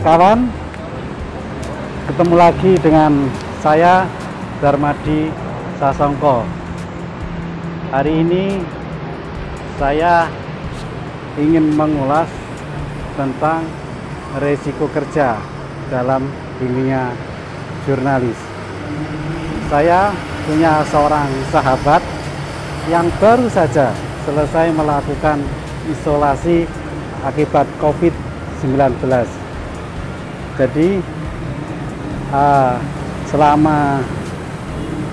kawan, ketemu lagi dengan saya Darmadi Sasongko. Hari ini saya ingin mengulas tentang resiko kerja dalam dunia jurnalis. Saya punya seorang sahabat yang baru saja selesai melakukan isolasi akibat COVID-19. Jadi selama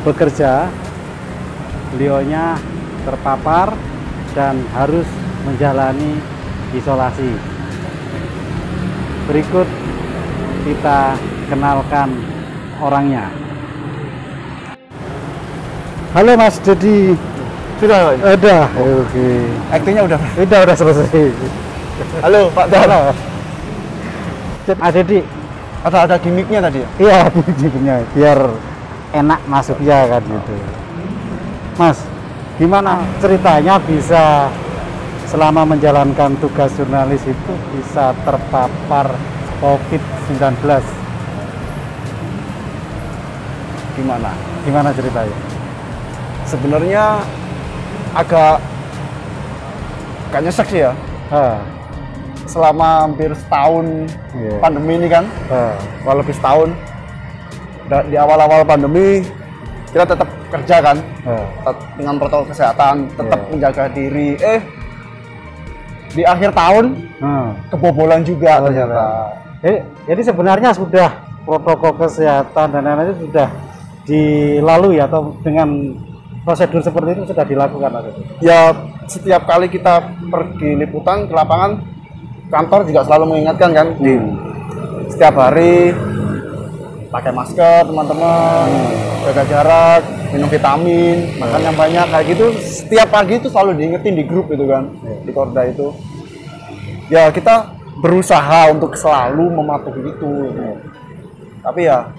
bekerja beliaunya terpapar dan harus menjalani isolasi. Berikut kita kenalkan orangnya. Halo Mas Dedi. Sudah, Udah. Oke. aktingnya udah. Udah selesai. Halo Pak Dan. Mas Dedi. Ada gimmicknya tadi ya? Iya, gimmicknya biar enak masuknya kan gitu. Mas, gimana ceritanya bisa selama menjalankan tugas jurnalis itu bisa terpapar COVID-19? Gimana ceritanya? Sebenarnya agak nyesek sih ya. Selama hampir setahun pandemi ini kan, kalau lebih setahun. Di awal-awal pandemi kita tetap kerja kan, dengan protokol kesehatan, tetap menjaga diri. Di akhir tahun kebobolan juga ternyata. Jadi sebenarnya sudah protokol kesehatan dan lain-lain itu sudah dilalui atau dengan prosedur seperti itu sudah dilakukan? Ya, setiap kali kita pergi liputan ke lapangan, kantor juga selalu mengingatkan kan, setiap hari pakai masker teman-teman, jaga jarak, minum vitamin, makan yang banyak kayak gitu. Setiap pagi itu selalu diingetin di grup itu kan, di Korda itu. Ya kita berusaha untuk selalu mematuhi itu. Tapi ya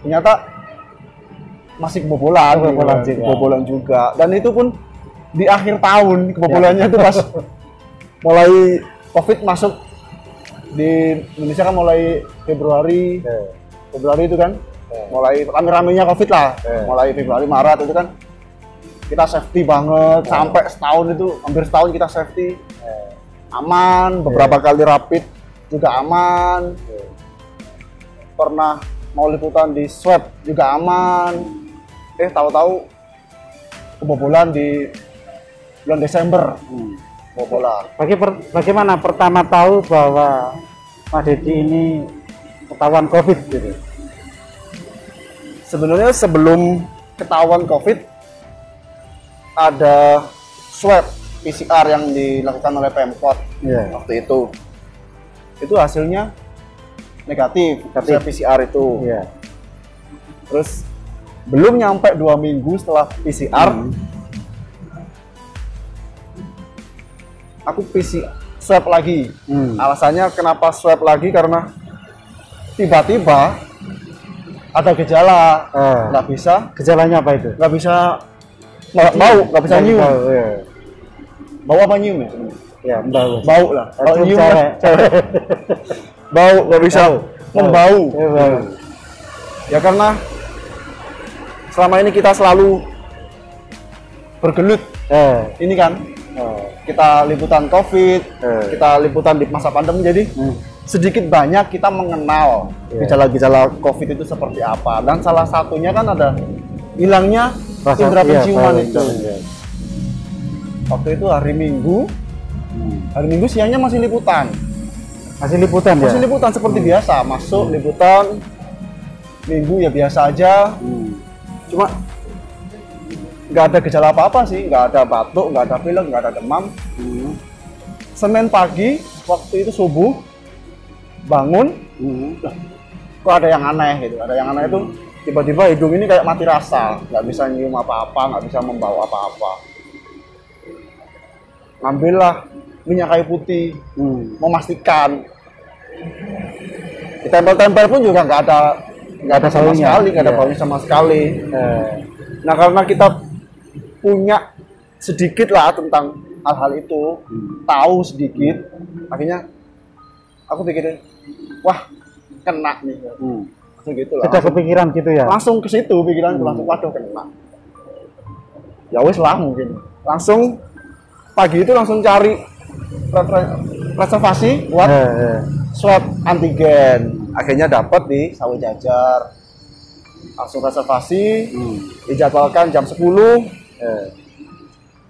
ternyata masih kebobolan juga. Dan itu pun di akhir tahun kebobolannya itu pas mulai COVID masuk di Indonesia kan, mulai Februari itu kan, mulai rame-ramenya COVID lah, mulai Februari Maret itu kan kita safety banget, sampai setahun itu, hampir setahun kita safety, aman, beberapa kali rapid juga aman, pernah mau liputan di swab juga aman, tahu-tahu kebobolan di bulan Desember. Bagaimana pertama tahu bahwa Mas Dedi ini ketahuan COVID gitu? Sebenarnya sebelum ketahuan COVID ada swab PCR yang dilakukan oleh Pemkot waktu itu. Itu hasilnya negatif. Swab PCR itu. Terus belum nyampe 2 minggu setelah PCR, aku swab lagi. Alasannya kenapa swab lagi, karena tiba-tiba ada gejala, nggak bisa. Gejalanya apa itu? Nggak bisa bau, nggak bisa nyium. Bau apa nyium ya? Ya, bau lah. Bau nyium bau, nggak bisa membau. Ya karena selama ini kita selalu bergelut. Ini kan. Kita liputan COVID, kita liputan di masa pandemi, jadi sedikit banyak kita mengenal gejala-gejala COVID itu seperti apa. Dan salah satunya kan ada hilangnya indera penciuman itu. Waktu itu hari Minggu siangnya masih liputan. Masih liputan seperti biasa, masuk liputan. Minggu ya biasa aja. Cuma nggak ada gejala apa-apa sih, nggak ada batuk, nggak ada pilek, nggak ada demam. Senin pagi, waktu itu subuh, bangun, kok ada yang aneh gitu. Ada yang aneh itu tiba-tiba hidung ini kayak mati rasa, nggak bisa nyium apa-apa, nggak bisa membawa apa-apa. Ngambillah minyak kayu putih, memastikan. Ditempel-tempel pun juga nggak ada sama sekali, nggak ada baunya sama sekali. Nah karena kita punya sedikit lah tentang hal-hal itu, tahu sedikit, akhirnya aku pikirin, wah kena nih. Langsung gitu lah. Sudah kepikiran gitu ya? Langsung ke situ pikiran, langsung waduh kena. Ya wis lah mungkin. Langsung pagi itu langsung cari reservasi buat swab antigen. Akhirnya dapat di Sawi Jajar. Langsung reservasi, dijadwalkan jam 10.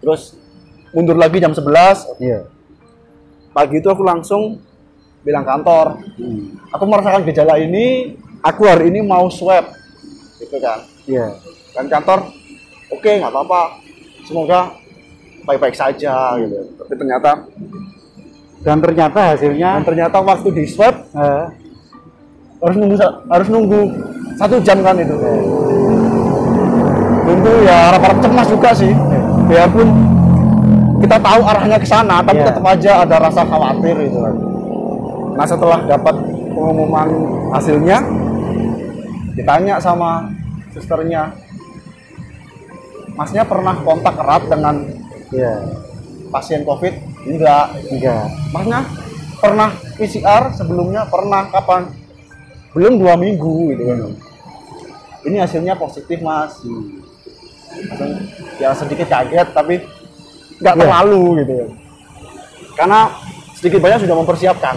Terus mundur lagi jam 11. Pagi itu aku langsung bilang kantor, aku merasakan gejala ini, aku hari ini mau swab, gitu kan. Dan kantor, oke, nggak apa-apa, semoga baik-baik saja, gitu. Tapi ternyata hasilnya, waktu di swab harus nunggu 1 jam kan itu. Tentu ya harap-harap cemas juga sih, biarpun kita tahu arahnya ke sana, tapi tetap aja ada rasa khawatir gitu kan. Nah setelah dapat pengumuman hasilnya, ditanya sama susternya, masnya pernah kontak erat dengan pasien COVID? Enggak. Masnya pernah PCR sebelumnya? Pernah. Kapan? Belum 2 minggu gitu kan. Ini hasilnya positif mas. Langsung, ya sedikit kaget tapi nggak terlalu gitu ya. Karena sedikit banyak sudah mempersiapkan.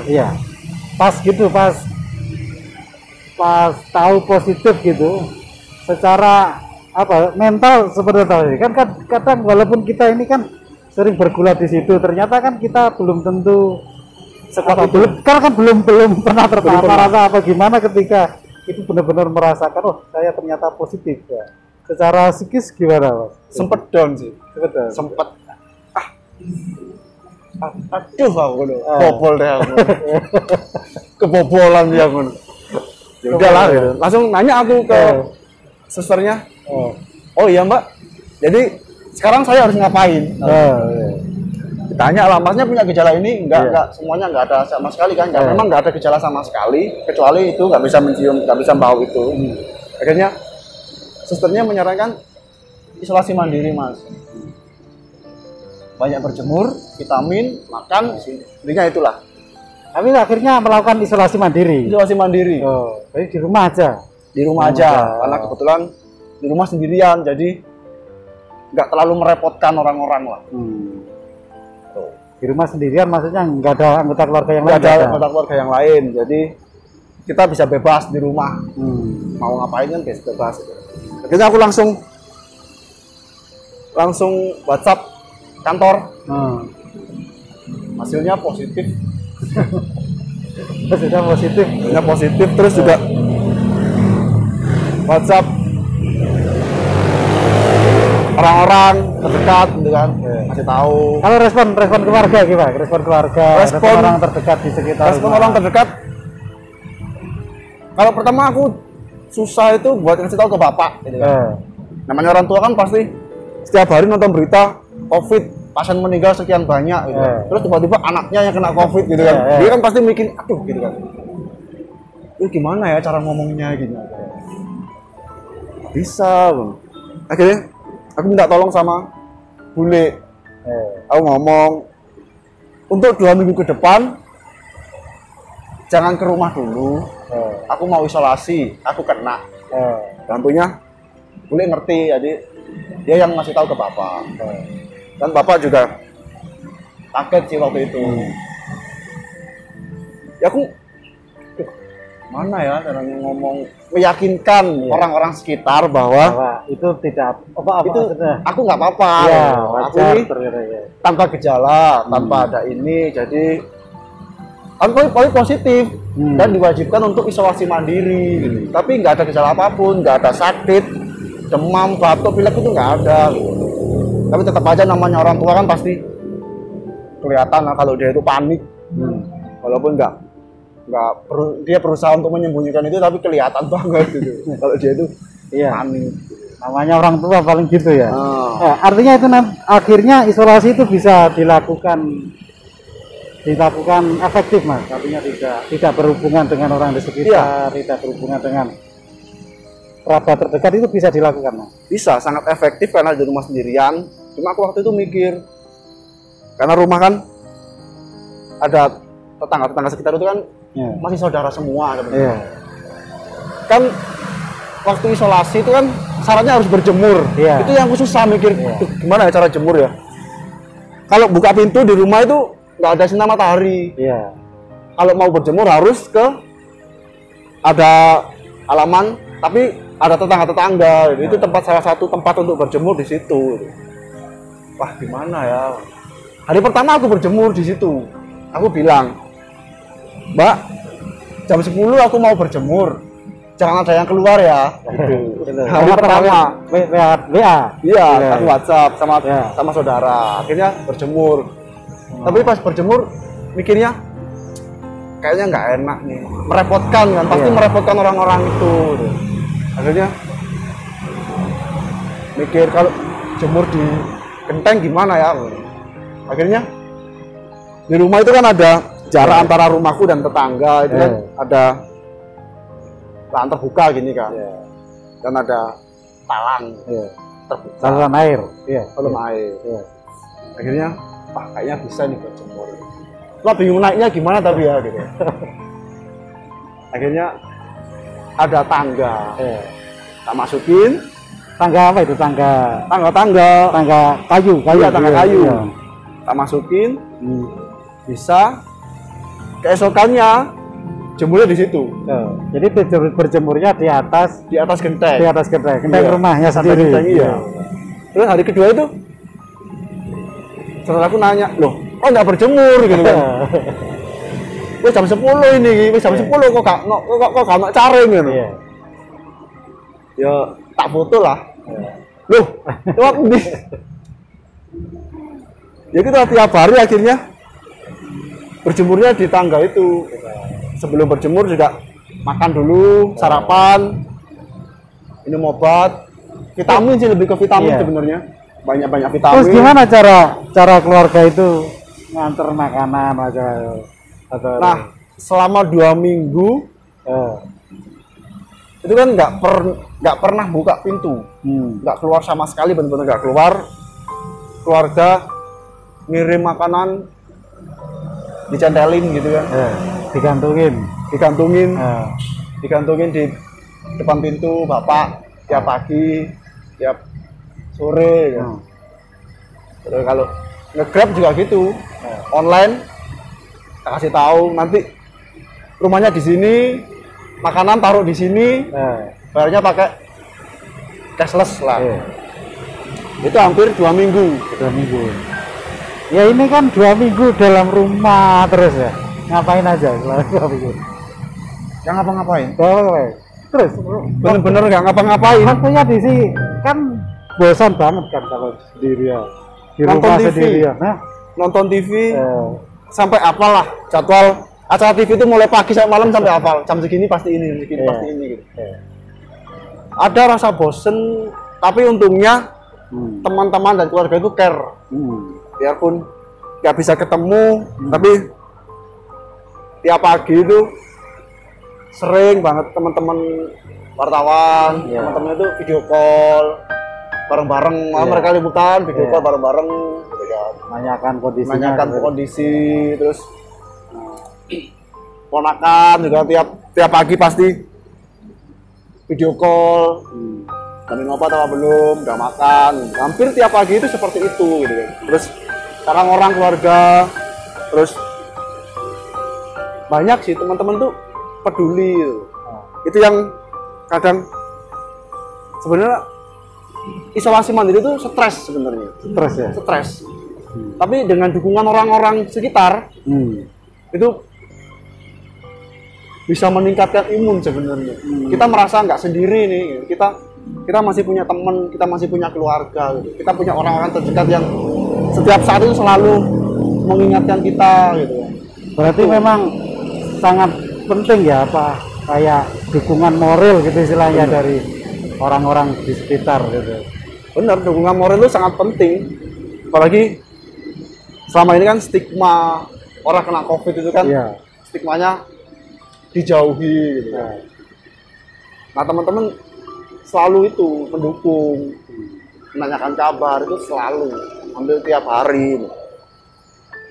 Pas tahu positif gitu, secara mental seperti itu kan kadang walaupun kita ini kan sering bergulat di situ, ternyata kan kita belum tentu belum pernah terpapar apa gimana ketika itu benar-benar merasakan saya ternyata positif ya. Secara psikis gimana mas? Sempet down sih. Sempet aduh aku bobol deh aku. Kebobolan dia aku. Ya udahlah gitu. Langsung nanya aku ke susternya. Oh iya mbak, jadi sekarang saya harus ngapain? Ditanya lah, masnya punya gejala ini? Enggak, semuanya enggak ada sama sekali kan? Memang enggak ada gejala sama sekali, kecuali itu nggak bisa mencium, nggak bisa bau itu. Akhirnya susternya menyarankan isolasi mandiri mas. Banyak berjemur, vitamin, makan, intinya itulah. Tapi akhirnya melakukan isolasi mandiri. Jadi di rumah aja. Karena kebetulan di rumah sendirian, jadi nggak terlalu merepotkan orang-orang lah. Di rumah sendirian maksudnya nggak ada anggota keluarga yang lain? Nggak ada anggota keluarga yang lain, jadi kita bisa bebas di rumah. Mau ngapain kan bebas. Akhirnya aku langsung WhatsApp kantor. Hasilnya positif. Hasilnya positif. Terus juga WhatsApp orang-orang terdekat gitu kan, kasih tahu. Kalau respon keluarga gimana? Respon orang terdekat di sekitar. Respon orang terdekat. Kalau pertama aku susah itu buat ngasih tahu ke bapak gitu kan. Namanya orang tua kan pasti setiap hari nonton berita COVID, pasien meninggal sekian banyak gitu. Terus tiba-tiba anaknya yang kena COVID gitu kan. Dia kan pasti mikir aduh gitu kan. Itu gimana ya cara ngomongnya gitu. Bisa, Bang. Akhirnya aku minta tolong sama bule. Aku ngomong untuk 2 minggu ke depan jangan ke rumah dulu. Aku mau isolasi, aku kena. Tentunya bule ngerti, jadi dia yang ngasih tahu ke bapak. Dan bapak juga kaget sih waktu itu. Ya aku mana ya caranya ngomong meyakinkan orang-orang sekitar bahwa itu tidak itu aku nggak apa-apa. Aku ini tanpa gejala, tanpa ada ini, jadi aku positif dan diwajibkan untuk isolasi mandiri. Tapi nggak ada gejala apapun, nggak ada sakit, demam, batuk, pilek itu nggak ada. Tapi tetap aja namanya orang tua kan pasti kelihatan lah kalau dia itu panik, walaupun dia berusaha untuk menyembunyikan itu, tapi kelihatan banget gitu. Kalau dia itu panik. Namanya orang tua paling gitu ya. Artinya itu akhirnya isolasi itu bisa dilakukan efektif mas. Artinya tidak berhubungan dengan orang di sekitar, tidak berhubungan dengan kerabat terdekat, itu bisa dilakukan mas. Bisa, sangat efektif karena di rumah sendirian. Cuma aku waktu itu mikir, karena rumah kan ada tetangga-tetangga sekitar itu kan masih saudara semua sebenarnya. Kan waktu isolasi itu kan syaratnya harus berjemur. Itu yang aku susah mikir, gimana ya cara jemur ya. Kalau buka pintu di rumah itu nggak ada sinar matahari. Kalau mau berjemur harus ke ada halaman, tapi ada tetangga-tetangga. Itu salah satu tempat untuk berjemur di situ. Wah, gimana ya? Hari pertama aku berjemur di situ. Aku bilang, Mbak, jam 10 aku mau berjemur. Jangan ada yang keluar ya. Gitu. Hari pertama WA. Iya, kan WhatsApp sama saudara. Akhirnya berjemur. Tapi pas berjemur mikirnya kayaknya nggak enak nih, merepotkan kan, pasti merepotkan orang-orang itu. Akhirnya mikir kalau jemur di genteng gimana ya. Akhirnya di rumah itu kan ada jarak antara rumahku dan tetangga itu kan ada lahan terbuka gini kan, dan ada talang terbuka, saluran air, saluran air. Akhirnya, kayaknya bisa nih buat jemur. Lah bingung naiknya gimana tapi ya gitu. Akhirnya ada tangga, tak masukin. Tangga apa itu? Tangga kayu, tangga kayu. Tak masukin, bisa. Keesokannya jemurnya di situ. Jadi berjemurnya di atas genteng. Di atas genteng rumahnya sendiri. Terus hari kedua itu saudaraku nanya, loh, kok nggak berjemur gitu kan? Wes jam 10 ini, wes jam 10 kok gak caring gitu. Ya tak foto lah. Loh, waktu di ya kita tiap hari akhirnya berjemurnya di tangga itu. Sebelum berjemur juga makan dulu, sarapan, minum obat, vitamin sih, lebih ke vitamin sebenarnya, banyak vitamin. Terus gimana cara keluarga itu nganter makanan aja? Nah, selama 2 minggu itu kan nggak pernah buka pintu, nggak keluar sama sekali, benar-benar nggak keluar. Keluarga ngirim makanan dicentelin gitu kan. Digantungin di depan pintu bapak tiap pagi, tiap sore. Terus kalau nge-grab juga gitu, online, tak kasih tahu nanti rumahnya di sini, makanan taruh di sini, bayarnya pakai cashless lah. Itu hampir 2 minggu. Ya ini kan 2 minggu dalam rumah terus ya. Ngapain aja selama 2 minggu? Yang ngapa-ngapain? Terus bener-bener nggak ngapa-ngapain. Waktunya di sini kan bosan banget kan kalau sendirian di rumah sendirian. Nonton TV sampai apalah jadwal acara TV itu mulai pagi sampai malam sampai hafal. Jam segini pasti ini, pasti ini gitu. Ada rasa bosen, tapi untungnya teman-teman dan keluarga itu care. Biarpun nggak bisa ketemu, tapi tiap pagi itu sering banget teman-teman wartawan, teman-teman itu video call bareng-bareng, mereka liputan video call bareng-bareng, gitu kan. Menanyakan kondisi, terus ponakan juga tiap pagi pasti video call, minum obat apa belum, udah makan, hampir tiap pagi itu seperti itu, gitu kan. Terus orang keluarga, terus banyak sih teman-teman tuh peduli gitu. Itu yang kadang sebenarnya isolasi mandiri itu stres sebenarnya. Stres. Tapi dengan dukungan orang-orang sekitar itu bisa meningkatkan imun sebenarnya. Kita merasa nggak sendiri nih. Kita masih punya teman, kita masih punya keluarga gitu. Kita punya orang-orang terdekat yang setiap saat itu selalu mengingatkan kita gitu. Berarti memang sangat penting ya kayak dukungan moral gitu istilahnya dari orang-orang di sekitar gitu. Benar, dukungan moral itu sangat penting. Apalagi selama ini kan stigma orang kena COVID itu kan stigmanya dijauhi gitu. Nah, teman-teman selalu itu mendukung, menanyakan kabar itu selalu, hampir tiap hari.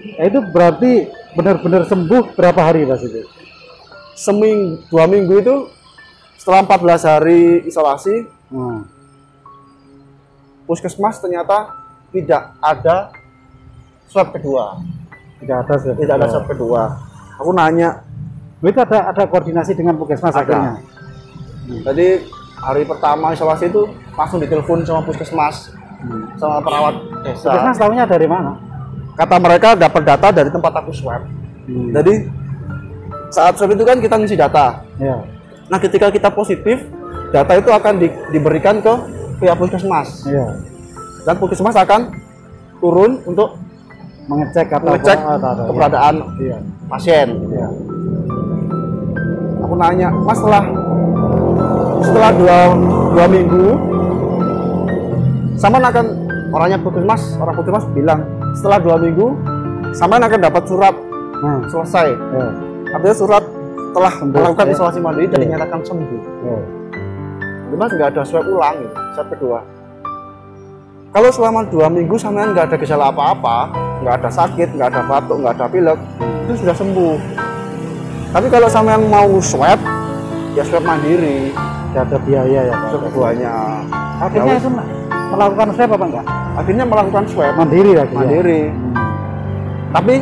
Nah, itu berarti benar-benar sembuh berapa hari Mas itu? Seminggu, 2 minggu itu setelah 14 hari isolasi, puskesmas ternyata tidak ada swab kedua. Tidak ada swab. Tidak ada swab kedua. Aku nanya, itu ada koordinasi dengan puskesmas akhirnya. Jadi hari pertama isolasi itu langsung ditelepon sama puskesmas, sama perawat desa. Puskesmas tahunya dari mana? Kata mereka dapat data dari tempat aku swab. Jadi saat swab itu kan kita ngisi data. Ya. Nah ketika kita positif, data itu akan diberikan ke pihak puskesmas. Ya. Dan puskesmas akan turun untuk mengecek keberadaan pasien. Ya. Aku nanya, Mas setelah dua minggu, sama akan orang puskesmas bilang setelah 2 minggu, sama akan dapat surat selesai. Ya. Artinya surat telah melakukan ya. isolasi mandiri dan dinyatakan sembuh. Ya. Jadi Mas nggak ada swab ulang, gitu, swab kedua. Kalau selama 2 minggu sampean nggak ada gejala apa-apa, nggak ada sakit, nggak ada batuk, nggak ada pilek, itu sudah sembuh. Tapi kalau sampean mau swab, ya swab mandiri, tidak ada biaya ya Pak. swab keduanya. Akhirnya itu melakukan swab apa enggak? Akhirnya melakukan swab Mandiri lagi. mandiri. Tapi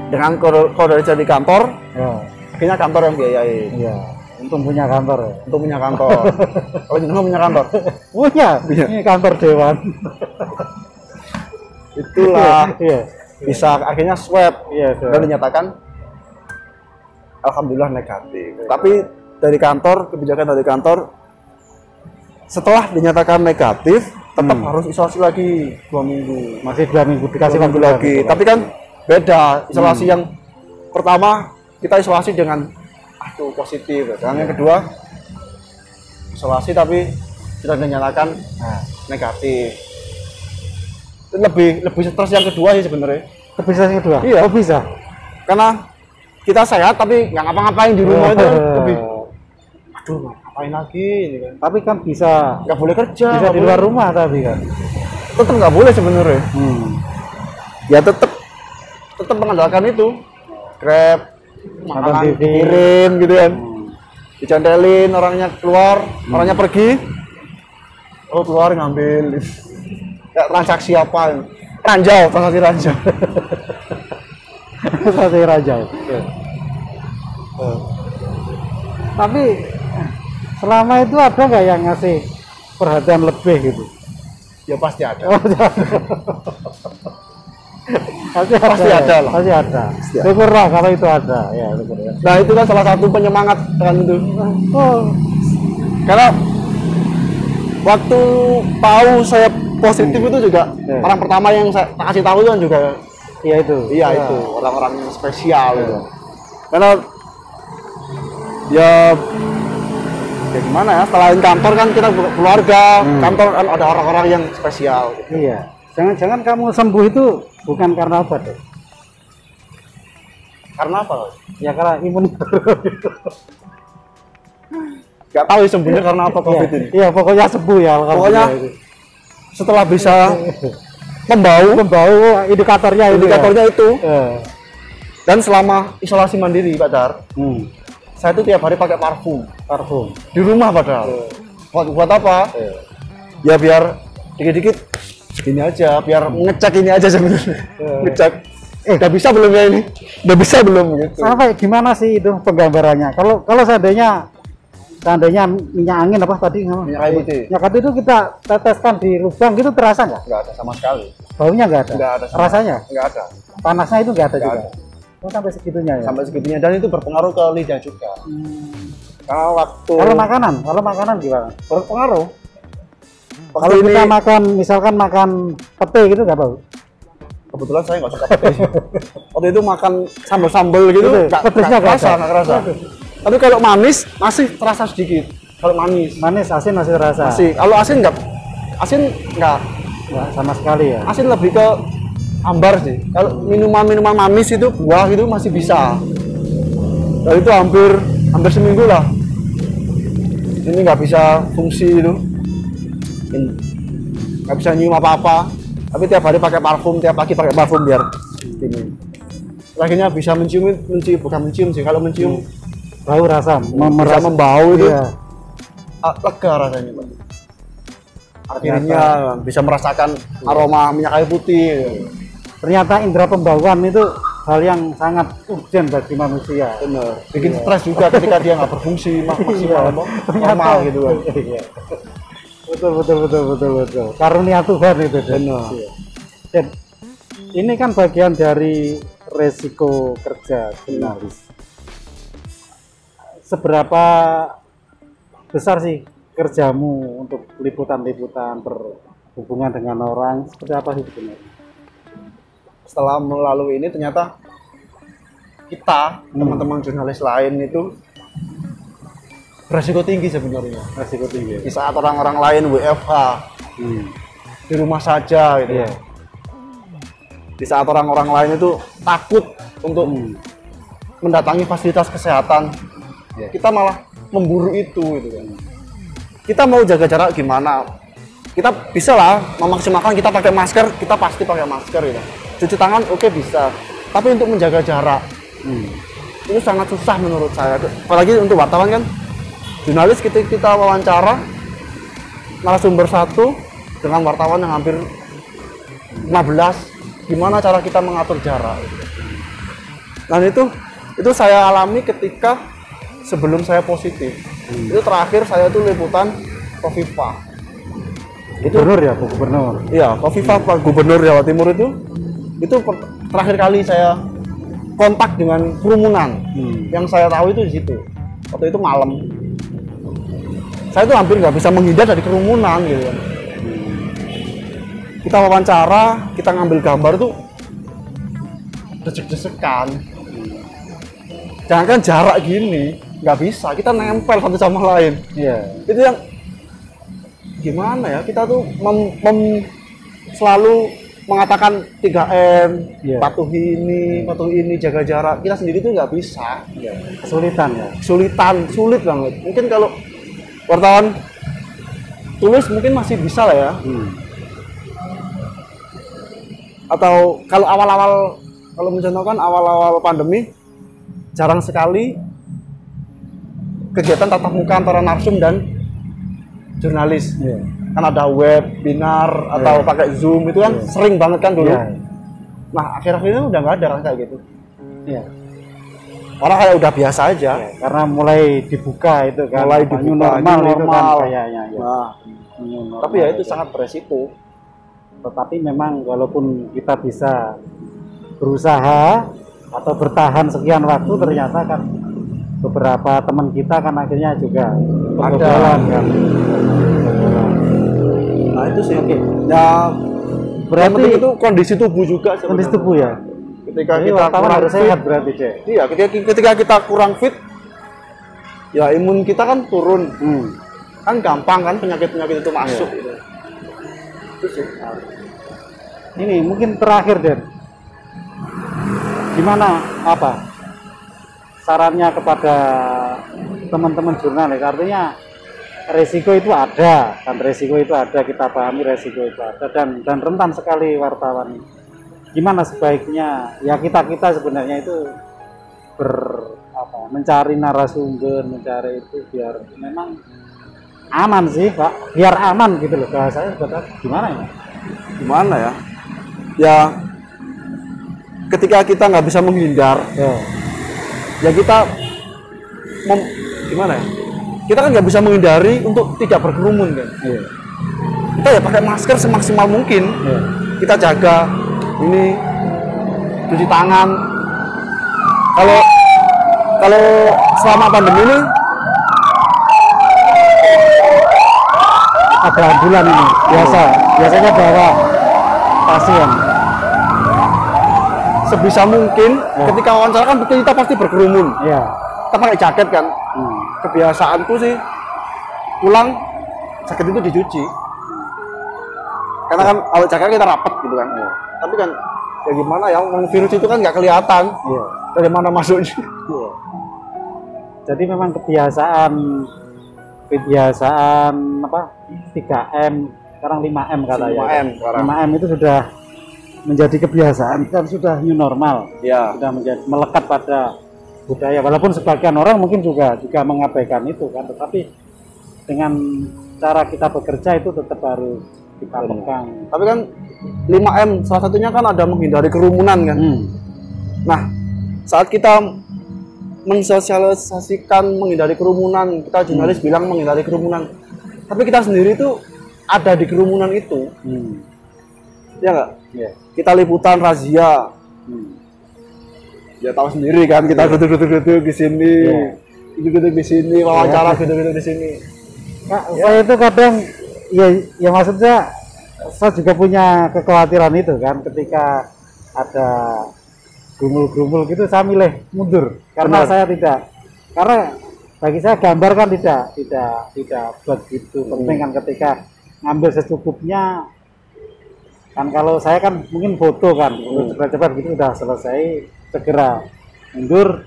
dengan koordinasi di kantor, Ya. akhirnya kantor yang biayain. Iya. Untung punya kantor ya. Untuk punya kantor. Kalau jenengan punya kantor, Punya. Ini kantor dewan. itulah Iya. bisa akhirnya swab Iya. dan dinyatakan alhamdulillah negatif. Tapi dari kantor, kebijakan dari kantor, setelah dinyatakan negatif tetap harus isolasi lagi 2 minggu. Masih 2 minggu dikasih 2 minggu waktu lagi. Tapi kan beda isolasi yang pertama kita isolasi dengan positif, dan yang kedua isolasi tapi sudah dinyatakan negatif. Lebih stres yang kedua sih sebenarnya. Lebih yang kedua? Iya. Oh bisa? Karena kita sehat tapi nggak ngapa-ngapain di rumah itu lebih ngapain lagi ini kan. Tapi kan bisa Nggak boleh kerja, bisa di luar rumah tapi kan. tetap nggak boleh sebenarnya. Ya tetap mengandalkan itu Grab, makanan dikirim gitu kan, dicantelin, orangnya keluar, orangnya pergi, keluar ngambil. Kayak transaksi apa? Transaksi ranjau. Transaksi ranjau. Tapi selama itu ada nggak yang ngasih perhatian lebih gitu? Ya pasti ada. Pasti ada lah. Pasti ada. Syukurlah kalau itu ada. Ya, syukur ya. Nah itu kan salah satu penyemangat kan itu. Oh, Karena waktu tahu saya positif itu juga orang pertama yang saya kasih tahu itu kan juga iya itu. itu orang-orang yang spesial itu. Karena ya gimana ya, selain kantor kan kita keluarga, kantor kan ada orang-orang yang spesial gitu. Iya. Jangan-jangan kamu sembuh itu bukan karena obat ya? Karena apa? Ya karena imun. Gak tahu ya sembuhnya karena apa COVID ini. Iya, pokoknya sembuh ya. Pokoknya setelah bisa membau indikatornya itu. Dan selama isolasi mandiri Pak Dar, saya itu tiap hari pakai parfum di rumah padahal. Buat apa? Ya biar dikit-dikit segini aja, biar ngecek ini aja sebenarnya. Ngecek. Udah bisa belum ya ini? Udah bisa belum gitu. Sampai gimana sih itu penggambarannya? Kalau seandainya minyak angin apa tadi? Minyak kayu putih. Minyak kayu itu kita teteskan di lubang gitu terasa nggak? Nggak ada sama sekali. Baunya nggak ada? Nggak ada. Rasanya? Nggak ada. Panasnya itu nggak ada Nggak juga? ada. Oh, sampai segitunya ya? Sampai segitunya, dan itu berpengaruh ke lidah juga. Karena waktu Kalau makanan gimana? berpengaruh. Kalau kita makan, misalkan makan pete gitu nggak bau? Kebetulan saya nggak suka pedes. Waktu itu makan sambal-sambal gitu, pedesnya nggak kerasa. Tapi kalau manis masih terasa sedikit. Kalau manis, asin masih terasa. Kalau asin nggak sama sekali ya. Asin lebih ke hambar sih. Kalau minuman manis itu buah itu masih bisa. Dan itu hampir seminggu lah. Ini nggak bisa fungsi itu. Nggak bisa nyium apa-apa. Tapi tiap hari pakai parfum, tiap pagi pakai parfum biar Gini. Akhirnya bisa mencium bukan mencium sih, kalau mencium bau rasa, bisa membau itu iya. Lega rasanya Pak. Akhirnya bisa merasakan aroma minyak kayu putih. Ternyata indera pembauan itu hal yang sangat urgent bagi manusia. Benar. Bikin stres juga ketika dia nggak berfungsi maksimal, normal gitu kan. Iya. Betul. Karunia Tuhan itu. Benar. Dan ini kan bagian dari resiko kerja jurnalis. Seberapa besar sih kerjamu untuk liputan-liputan berhubungan dengan orang? Seperti apa sih sebenarnya? Setelah melalui ini ternyata kita teman-teman jurnalis lain itu beresiko tinggi sebenarnya. Resiko tinggi. Di saat orang-orang lain WFH di rumah saja gitu. Iya. Di saat orang-orang lain itu takut untuk mendatangi fasilitas kesehatan, kita malah memburu itu gitu kan. Kita mau jaga jarak gimana? Kita bisa lah memaksimalkan kita pakai masker, kita pasti pakai masker gitu. Cuci tangan oke bisa, tapi untuk menjaga jarak itu sangat susah menurut saya. Apalagi untuk wartawan kan, jurnalis kita wawancara narasumber satu dengan wartawan yang hampir 15, gimana cara kita mengatur jarak? Dan itu saya alami ketika sebelum saya positif. Itu terakhir saya tuh liputan Kofifa. Gubernur ya, Pak Gubernur. Iya, Kofifa Pak Gubernur Jawa Timur itu terakhir kali saya kontak dengan kerumunan. Yang saya tahu itu di situ. Waktu itu malam. Saya tuh hampir nggak bisa menghindar dari kerumunan gitu kan. Kita wawancara, kita ngambil gambar tuh desek-desekan. Jangan jarak gini, nggak bisa. Kita nempel satu sama lain. Iya. Itu yang gimana ya? Kita tuh selalu mengatakan 3M, patuhi ini, jaga jarak. Kita sendiri tuh nggak bisa. Kesulitan ya. Sulit banget. Mungkin kalau wartawan tulis mungkin masih bisa lah ya. Atau kalau kalau mencontohkan awal-awal pandemi jarang sekali kegiatan tatap muka antara narsum dan jurnalis. Kan ada webinar atau pakai Zoom itu kan sering banget kan dulu. Nah akhir-akhir ini udah nggak ada kayak gitu. Orang kayak udah biasa aja. Karena mulai dibuka itu kan. Mulai dibuka normal itu kan kayaknya. Nah, tapi ya itu sangat beresiko. Tetapi memang walaupun kita bisa berusaha atau bertahan sekian waktu, ternyata kan beberapa teman kita kan akhirnya juga kebobolan kan. Nah itu sih. Ya berarti itu kondisi tubuh juga sebenarnya. Kondisi tubuh ya. Ketika jadi kita kurang harus sehat berarti deh. Iya, ketika kita kurang fit, ya imun kita kan turun. Kan gampang kan penyakit-penyakit itu masuk. Itu sih. Ini mungkin terakhir Den. Gimana sarannya kepada teman-teman jurnalis? Artinya resiko itu ada, kita pahami resiko itu ada dan rentan sekali wartawan. Gimana sebaiknya ya kita sebenarnya itu mencari narasumber, mencari itu biar memang aman sih Pak, biar aman gitu loh bahasanya. Gimana ya? Ya ketika kita nggak bisa menghindar, ya kita gimana ya? Kita kan nggak bisa menghindari untuk tidak berkerumun kan. Kita ya pakai masker semaksimal mungkin. Kita jaga ini, cuci tangan. Kalau selama pandemi ini ada ambulan ini biasanya bawa pasien. Sebisa mungkin ketika wawancara kan kita pasti berkerumun. Kita pakai jaket kan. Kebiasaanku sih pulang jaket itu dicuci. Karena kan kalau jaket kita rapat gitu kan. Tapi kan ya gimana ya, virus itu kan nggak kelihatan. Dari mana masuknya. Jadi memang kebiasaan 3M sekarang 5M katanya. 5M sekarang. 5M itu sudah menjadi kebiasaan kan sudah new normal, Ya. sudah menjadi melekat pada budaya. Walaupun sebagian orang mungkin juga mengabaikan itu kan, tetapi dengan cara kita bekerja itu tetap harus kita pegang. Tapi kan 5M salah satunya kan ada menghindari kerumunan kan. Nah, saat kita mensosialisasikan menghindari kerumunan, kita jurnalis bilang menghindari kerumunan, tapi kita sendiri itu ada di kerumunan itu. Ya nggak? Yeah. Kita liputan razia. Ya tahu sendiri kan, kita gedung-gedung di sini, gedung-gedung di sini, wawancara gedung-gedung di sini. Nah, saya itu kadang ya maksudnya saya juga punya kekhawatiran itu kan, ketika ada grumul-grumul gitu saya milih mundur karena Benar. saya tidak, karena bagi saya gambar kan tidak begitu penting kan, ketika ngambil secukupnya kan. Kalau saya kan mungkin foto kan cepat-cepat gitu udah selesai, segera mundur.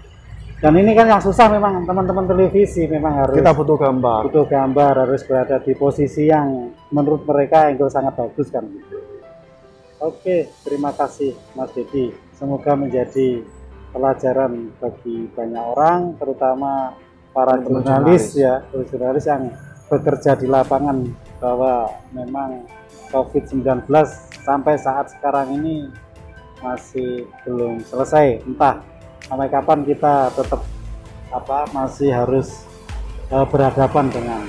Dan ini kan yang susah memang teman-teman televisi, memang harus Kita butuh gambar. harus berada di posisi yang menurut mereka yang sangat bagus kan gitu. Oke, terima kasih Mas Dedi. Semoga menjadi pelajaran bagi banyak orang, terutama para jurnalis ya, jurnalis yang bekerja di lapangan, bahwa memang COVID-19 sampai saat sekarang ini masih belum selesai. Entah sampai kapan kita tetap masih harus berhadapan dengan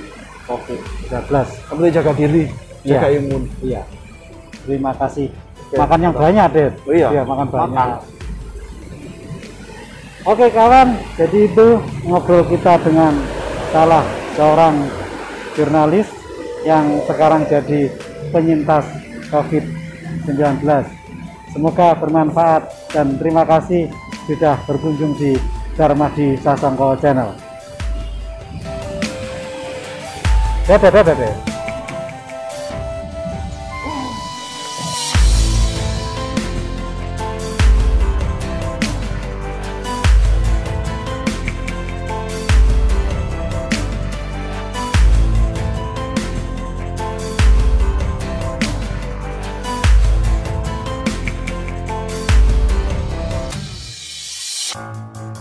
COVID-19. Tapi jaga diri, jaga Iya. imun. Iya. Terima kasih. Makan yang banyak, Ded. Oh iya. Makan banyak. Makan. Oke kawan, jadi itu ngobrol kita dengan salah seorang jurnalis yang sekarang jadi penyintas COVID-19. Semoga bermanfaat dan terima kasih sudah berkunjung di Darmadi Sasongko Channel. Dadah. Bye.